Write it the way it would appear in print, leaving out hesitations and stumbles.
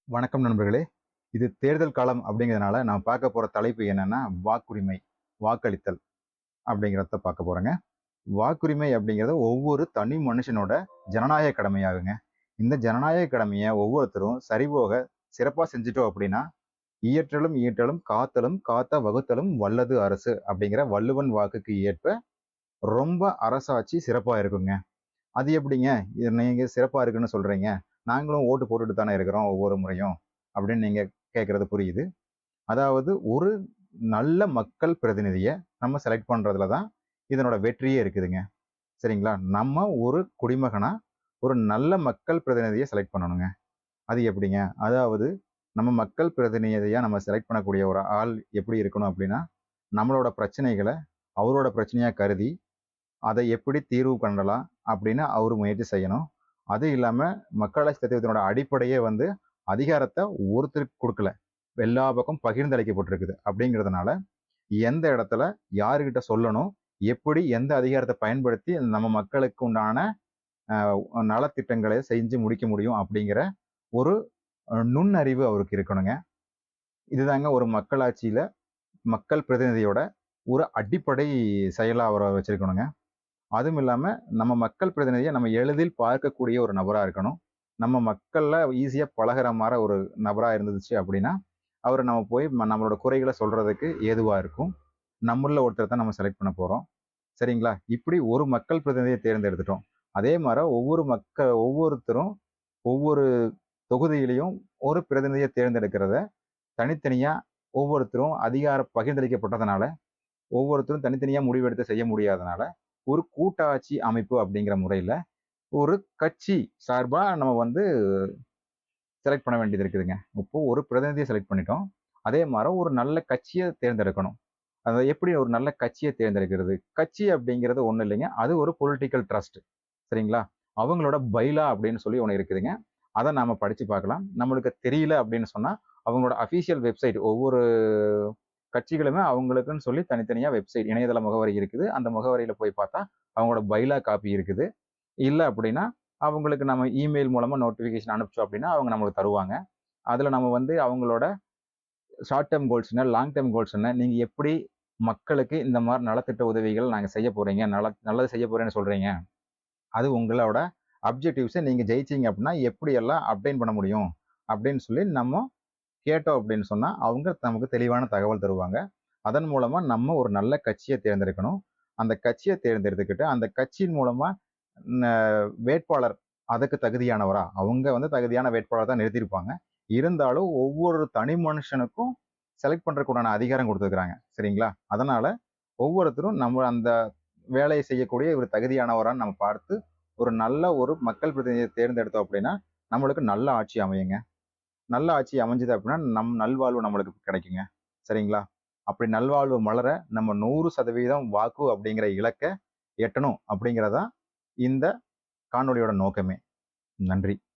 வணக்கம் நண்பர்களே. இது தேர்தல் காலம் அப்படிங்கிறதுனால நான் பார்க்க போற தலைப்பு என்னன்னா, வாக்குரிமை, வாக்களித்தல் அப்படிங்கிறத பார்க்க போறேங்க. வாக்குரிமை அப்படிங்கிறது ஒவ்வொரு தனி மனுஷனோட ஜனநாயக கடமையாகுங்க. இந்த ஜனநாயக கடமைய ஒவ்வொருத்தரும் சரிபோக சிறப்பா செஞ்சுட்டோம் அப்படின்னா, "இயற்றலும் ஈட்டலும் காத்தலும் காத்த வகுத்தலும் வல்லது அரசு" அப்படிங்கிற வள்ளுவன் வாக்குக்கு ஏற்ப ரொம்ப அரசாட்சி சிறப்பா இருக்குங்க. அது எப்படிங்க? இது நீங்க சிறப்பா இருக்குன்னு சொல்றீங்க? நாங்களும் ஓட்டு போட்டுட்டு தானே இருக்கிறோம் ஒவ்வொரு முறையும் அப்படின்னு நீங்க கேட்கறது புரியுது. அதாவது ஒரு நல்ல மக்கள் பிரதிநிதிய நம்ம செலக்ட் பண்றதுல தான் இதனோட வெற்றியே இருக்குதுங்க. சரிங்களா? நம்ம ஒரு குடிமகனா ஒரு நல்ல மக்கள் பிரதிநிதிய செலக்ட் பண்ணணுங்க. அது எப்படிங்க? அதாவது நம்ம மக்கள் பிரதிநிதியா நம்ம செலக்ட் பண்ணக்கூடிய ஒரு ஆள் எப்படி இருக்கணும் அப்படின்னா, நம்மளோட பிரச்சனைகள அவரோட பிரச்சனையா கருதி அதை எப்படி தீர்வு பண்ணலாம் அப்படின்னு அவரு முயற்சி செய்யணும். அது இல்லாம மக்களாட்சி தத்துவத்தினோட அடிப்படையே வந்து அதிகாரத்த ஒருத்தருக்கு குடுக்கல. எல்லா பக்கம் பகிர்ந்தளிக்கப்பட்டிருக்குது. அப்படிங்கிறதுனால, எந்த இடத்துல யாருகிட்ட சொல்லணும், எப்படி எந்த அதிகாரத்த பயன்படுத்தி நம்ம மக்களுக்கு உண்டான நலத்திட்டங்களை செஞ்சு முடிக்க முடியும் அப்படிங்கிற ஒரு நுண்ணறிவு அவருக்கு இருக்கணுங்க. இதுதாங்க ஒரு மக்களாட்சியில மக்கள் பிரதிநிதியோட ஒரு அடிப்படை செயலா அவர வச்சிருக்கணுங்க. அதுவும் இல்லாம, நம்ம மக்கள் பிரதிநிதிய நம்ம எளிதில் பார்க்கக்கூடிய ஒரு நபரா இருக்கணும். நம்ம மக்கள்ல ஈஸியா பழகுற மாரி ஒரு நபரா இருந்துச்சு அப்படின்னா, அவர நம்ம போய் நம்மளோட குறைகள சொல்றதுக்கு ஏதுவா இருக்கும். நம்மள்ல ஒருத்தர தான் நம்ம செலக்ட் பண்ண போறோம். சரிங்களா? இப்படி ஒரு மக்கள் பிரதிநிதிய தேர்ந்தெடுத்துட்டோம். அதே மாரி ஒவ்வொருத்தரும் ஒவ்வொரு தொகுதியிலயும் ஒரு பிரதிநிதிய தேர்ந்தெடுக்கிறத தனித்தனியா ஒவ்வொருத்தரும் அதிகாரம் பகிர்ந்தளிக்கப்பட்டதனால, ஒவ்வொருத்தரும் தனித்தனியா முடிவெடுத்து செய்ய முடியாதனால, ஒரு கூட்டாட்சி அமைப்பு அப்படிங்கிற முறையில ஒரு கட்சி சார்பா நம்ம வந்து செலக்ட் பண்ண வேண்டியது இருக்குதுங்க. இப்போ ஒரு பிரதிநிதிய செலக்ட் பண்ணிட்டோம். அதே மாரி ஒரு நல்ல கட்சிய தேர்ந்தெடுக்கணும். அத எப்படி ஒரு நல்ல கட்சிய தேர்ந்தெடுக்கிறது? கட்சி அப்படிங்கிறது ஒண்ணும் இல்லைங்க. அது ஒரு பொலிட்டிக்கல் ட்ரஸ்ட். சரிங்களா? அவங்களோட பைலா அப்படின்னு சொல்லி ஒண்ணு இருக்குதுங்க. அத நாம படிச்சு பார்க்கலாம். நம்மளுக்கு தெரியல அப்படின்னு சொன்னா, அவங்களோட அஃபிஷியல் வெப்சைட் ஒவ்வொரு கட்சிகளுமே அவங்களுக்குன்னு சொல்லி தனித்தனியா வெப்சைட் இணையதள முகவரி இருக்குது. அந்த முகவரியில போய் பார்த்தா, அவங்களோட பைலா காப்பி இருக்குது. இல்ல அப்படின்னா, அவங்களுக்கு நம்ம இமெயில் மூலமா நோட்டிஃபிகேஷன் அனுப்பிச்சோம் அப்படின்னா, அவங்க நம்மளுக்கு தருவாங்க. அதுல நம்ம வந்து அவங்களோட ஷார்ட் டெர்ம் கோல்ஸ் என்ன, லாங் டெர்ம் கோல்ஸ் என்ன, நீங்க எப்படி மக்களுக்கு இந்த மாரி நலத்திட்ட உதவிகள் நாங்க செய்ய போறீங்க, நல்லது செய்ய போறேன்னு சொல்றீங்க. அது உங்களோட அப்ஜெக்டிவ்ஸ நீங்க ஜெயிச்சீங்க அப்படின்னா, எப்படியெல்லாம் அப்டைன் பண்ண முடியும்? அப்படின்னு சொல்லி நம்ம கேட்டோம் அப்படின்னு சொன்னா, அவங்க நமக்கு தெளிவான தகவல் தருவாங்க. அதன் மூலமா நம்ம ஒரு நல்ல கட்சிய தேர்ந்தெடுக்கணும். அந்த கட்சிய தேர்ந்தெடுத்துக்கிட்டு, அந்த கட்சியின் மூலமா ந வேட்பாளர் அதுக்கு தகுதியானவரா? அவங்க வந்து தகுதியான வேட்பாளர் தான் நிறுத்தியிருப்பாங்க. இருந்தாலும் ஒவ்வொரு தனி மனுஷனுக்கும் செலக்ட் பண்றதுக்கு உண்டான அதிகாரம் குடுத்துருக்காங்க. சரிங்களா? அதனால ஒவ்வொருத்தரும் நம்ம அந்த வேலைய செய்யக்கூடிய இவர் தகுதியானவரான்னு நம்ம பார்த்து, ஒரு நல்ல மக்கள் பிரதிநிதிய தேர்ந்தெடுத்தோம் அப்படின்னா, நம்மளுக்கு நல்ல ஆட்சி அமையுங்க. நல்ல ஆட்சி அமைஞ்சது அப்படின்னா, நல்வாழ்வு நம்மளுக்கு கிடைக்குங்க. சரிங்களா? அப்படி நல்வாழ்வு மலர நம்ம 100% வாக்கு அப்படிங்கிற இலக்க எட்டணும் அப்படிங்கிறது தான் இந்த காணொளியோட நோக்கமே. நன்றி.